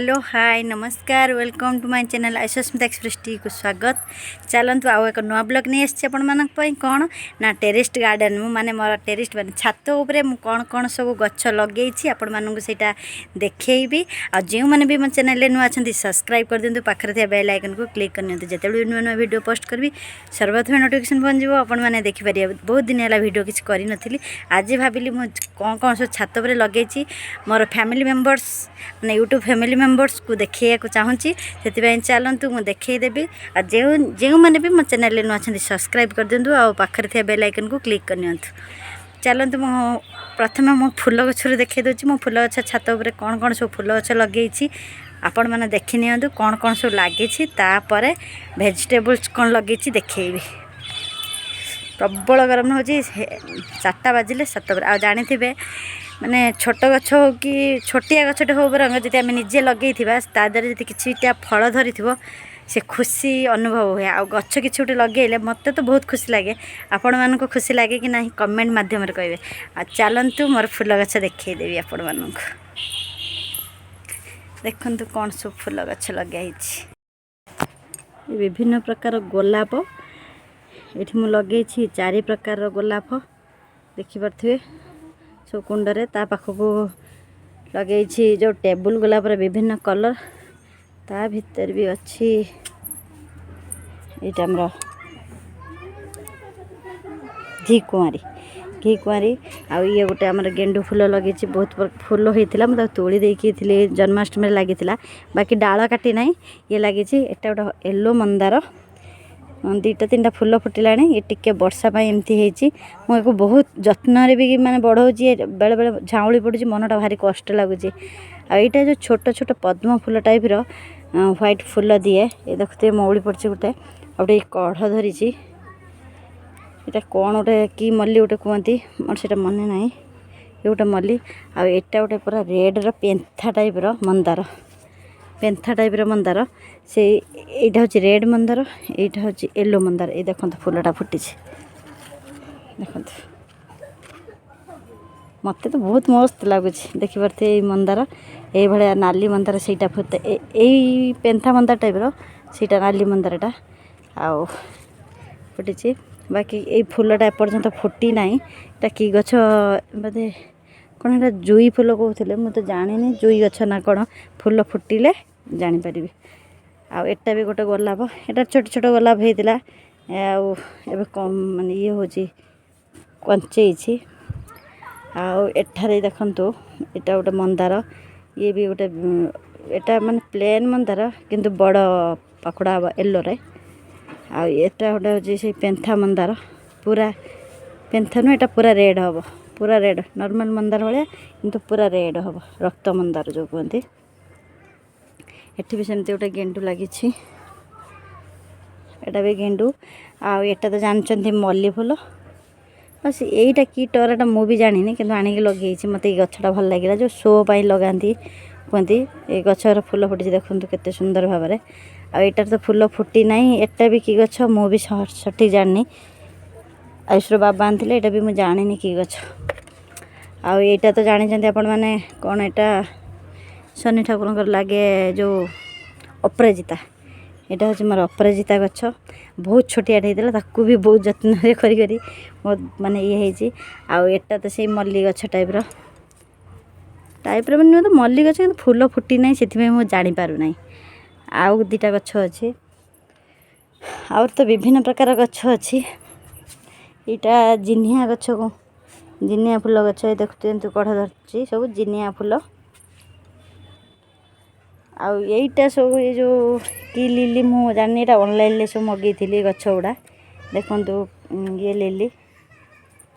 Hello hi नमस्कार welcome to my channel Ayushmita express टी को स्वागत। चलतु आउ एक नुआ ब्लॉग नहीं आसी कौन ना टेरेस्ट गार्डन माने मोर टेरेस्ट माने छात उपरे कौन कौन सब गछ लगे आपण मानू से देखी आ जो मैंने भी मो चैनल नुआ अच्छा सब्सक्राइब कर दिंतु पाखे थे बेल आइकन को क्लिक करनी जिते नुआ नुआ वीडियो पोस्ट करी सर्वप्रथम नोटिफिकेशन पहुँच जाव आपण मैंने देखिपारे। बहुत दिन है वीडियो किसी करी आज भाविली मुझे कौन कौन सब छात पर लगे मोर फैमिली मेंबर्स मैंने यूट्यूब फैमिली मेंबर्स को देखा चाहूँगी से चलतु मुझे देखईदेवी आ जो मैंने भी मो चैनल नुआ अच्छा सब्सक्राइब कर दिंतु आ पाखे थे बेल आइकन को क्लिक करनी। चलतु मो प्रथम मो फूल गचर देखी दूसरी मो फूल गछ छात उपर कौन कौन सब फूल गछ लगे आपण मैंने देखी नि कौन कौन सब लगी भेजिटेबल्स कौन लगे देखी। प्रबल गरम हो 4टा बाजिले 7 आ जानी थे माने छोट गछ हो कि छोटिया गछटे हो बरंग जब आम निजे लगे तादर जी किटा फल धरी से खुशी अनुभव हुए आ गछ कि गोटे लगे मत तो बहुत खुशी लगे। आपण मानक खुशी लगे कि ना कमेंट मध्यम कहे। आ चलतु मोर फूल गछ देखईदेवी आपण मानक देखु कौन सब फूल गछ लगे विभिन्न प्रकार गोलाप ये लगे 4 प्रकार गोलाप देखिपे सब कुंडरे ता पाखक लगे जो टेबुल गोलाप विभिन्न कलर ता भीतर भी अच्छी ये घी कुआरी आ ये गोटे आम गेंडू फूल लगे बहुत फूल होता मुझे तोड़ी देकी जन्माष्टमी लगी बाकी डाल काटी ना ये लगे एटा गोटे येलो मंदार 2टा 3टा फूल फुटिला ये टिके वर्षा एमती मुझे बहुत जत्न भी माने बढ़ाऊँगी बेले बेले झाऊली पड़ी मनटा भारी कष्ट लगुच। आईटा जो छोट छोट पद्म फूल टाइप व्हाइट फूल दिए ये देखते मौली पड़ी गोटे गोटे कढ़ धरी यहाँ कौन गोटे कि मल्ली गोटे कहती मोर से मन ना ये गोटे मल्ली आटा गोटे पूरा रेड पेंथा टाइप मंदार पेंथा टाइप मंदार से यहाँ हूँ रेड मंदार यहाँ हूँ येलो मंदार ये देखो फूलटा फुटी देखो मत तो बहुत मस्त लगुच देखिपे मंदार ये भाया नाली मंदार से यही पेंथा मंदार टाइप से नाली मंदारटा आउ फुटी बाकी ये फूलटा एपर्यंत फुटी ना ये कि गछ बोधे कौन है जुई फूल कहते मुझे जानी जुई गछ ना कौन फूल फुटिले जानीपरि आटा भी गोटे गोलाप यहाँ छोट छोट गोलाप होता आवे कम मानने ये हूँ कंचे आठारे देखु यहाँ गोटे मंदार ये भी गोटे एटा माने प्लेन मंदार किंतु बड़ पाखुड़ा हम येलो रे आटा गोटे हूँ से पेंथा मंदार पूरा पेंथा नुह यहाँ पूरा रेड हम पूरा रेड नॉर्मल मंदार भाया किंतु पूरा रेड हम रक्त मंदार जो कहते एठी भी सेमती गोटे गेंडू लगी एटा भी गेंडू आटा तो जानते मल्ली फूल बस यहीटा कि टराटा मु भी जानी कि आणिक लगे मत ये गछटा भल लगे जो शो पाई लगाती कहती ये गचर फूल फुटी देखो केते सुंदर भाव में आईटार तो फूल फुटी ना एटा भी कि गछ मु भी सठिक जानी आयुष्र बाबा आनते यहाँ भी मुझे जानी कि गछ आईटा तो जानी आपण मैंने कौन यहाँ शनि ठाकुर लगे जो अपराजिता यहाँ हूँ मोर अपराजिता गछ बहुत छोटिया होता भी बहुत जत्न करी बहुत माने ये आटा तो से मल्ली गछ टाइप मैंने तो मल्ली गछ फूल फुटी ना से मुझे जापर ना आउ 2टा गछ अच्छे आउ तो विभिन्न प्रकार गछ अच्छी यहाँ जिनिया गछ को जिनिया फूल गछ देखते कढ़ धरती सब जिनिया फूल आईटा सब ये जो कि लिली मु जानी ऑनलाइन सब मगई थी गछ गुड़ा देखु ये लिली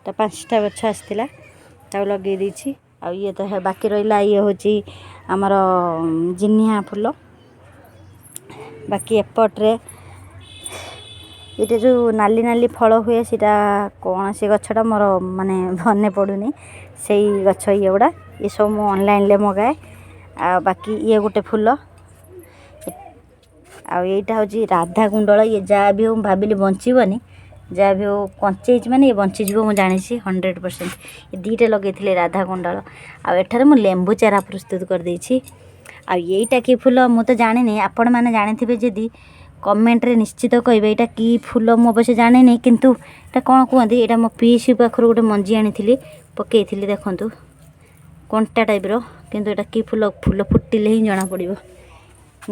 5टा गछ आसाला लगे देसी ये तो बाकी रहा ये हूँ आमर जिनिया फूल बाकी एपट्रे ये जो नाली नाली फल हुए सीटा कौन से गछटा मोर माने मन पड़ूनी से गछ ये गुड़ा ये सब मु ऑनलाइन मगाए बाकी ये गोटे फूल आईटा हूँ राधा कुंडल ये जहाँ भी हो भाविली बंचीबनी जहाँ भी हो कंचे माने ये बंचीज मुझे जानी 100% ये 2टा लगे राधा कुंडल आठारे मुझे लेंबू चारा प्रस्तुत कर देछि ଆଉ ଏଇଟା କି ଫୁଲ ମୁଁ ତ ଜାଣିନି, ଆପଣମାନେ ଜାଣିଥିବେ ଯଦି କମେଣ୍ଟରେ ନିଶ୍ଚିତ କହିବେ ଏଇଟା କି ଫୁଲ। ମୁଁ ଅବଶ୍ୟ ଜାଣିନି, କିନ୍ତୁ ଏଇଟା କ'ଣ କୁହନ୍ତି। ଏଇଟା ମୋ ପିଇସି ପାଖରୁ ଗୋଟେ ମଞ୍ଜି ଆଣିଥିଲି, ପକେଇଥିଲି। ଦେଖନ୍ତୁ କଣ୍ଟା ଟାଇପ୍ର, କିନ୍ତୁ ଏଇଟା କି ଫୁଲ, ଫୁଲ ଫୁଟିଲେ ହିଁ ଜଣାପଡ଼ିବ।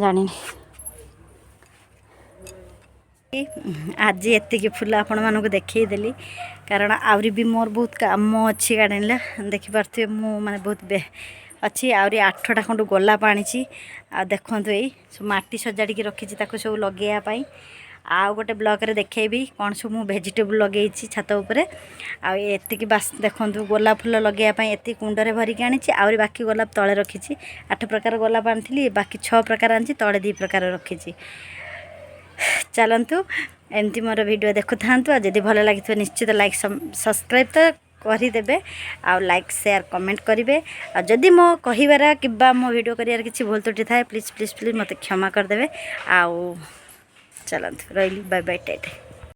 ଜାଣିନି। ଆଜି ଏତିକି ଫୁଲ ଆପଣମାନଙ୍କୁ ଦେଖେଇଦେଲି, କାରଣ ଆହୁରି ବି ମୋର ବହୁତ କାମ ଅଛି ଗାର୍ଡ଼େନରେ। ଦେଖିପାରୁଥିବେ ମୁଁ ମାନେ ବହୁତ ଅଛି। ଆହୁରି 8ଟା ଖଣ୍ଡ ଗୋଲାପ ଆଣିଛି। ଆଉ ଦେଖନ୍ତୁ ଏଇ ସବୁ ମାଟି ସଜାଡ଼ିକି ରଖିଛି ତାକୁ ସବୁ ଲଗେଇବା ପାଇଁ। ଆଉ ଗୋଟେ ବ୍ଲଗରେ ଦେଖେଇବି କ'ଣ ସବୁ ମୁଁ ଭେଜିଟେବୁଲ୍ ଲଗେଇଛି ଛାତ ଉପରେ। ଆଉ ଏତିକି ବାସ୍ ଦେଖନ୍ତୁ ଗୋଲାପ ଫୁଲ ଲଗେଇବା ପାଇଁ ଏତିକି କୁଣ୍ଡରେ ଭରିକି ଆଣିଛି। ଆହୁରି ବାକି ଗୋଲାପ ତଳେ ରଖିଛି। 8 ପ୍ରକାର ଗୋଲାପ ଆଣିଥିଲି, ବାକି 6 ପ୍ରକାର ଆଣିଛି, ତଳେ 2 ପ୍ରକାର ରଖିଛି। ଚାଲନ୍ତୁ ଏମିତି ମୋର ଭିଡ଼ିଓ ଦେଖୁଥାନ୍ତୁ। ଆଉ ଯଦି ଭଲ ଲାଗିଥିବ ନିଶ୍ଚିତ ଲାଇକ୍ ସବସ୍କ୍ରାଇବ୍ ତ କରିଦେବେ। ଆଉ ଲାଇକ୍ ସେୟାର କମେଣ୍ଟ କରିବେ। ଆଉ ଯଦି ମୋ କହିବାର କିମ୍ବା ମୋ ଭିଡ଼ିଓ କରିବାର କିଛି ଭୁଲ ତ୍ରୁଟି ଥାଏ ପ୍ଲିଜ୍ ମୋତେ କ୍ଷମା କରିଦେବେ। ଆଉ ଚାଲନ୍ତୁ ରହିଲି, ବାଏ ବାଏ, ଟାଟା।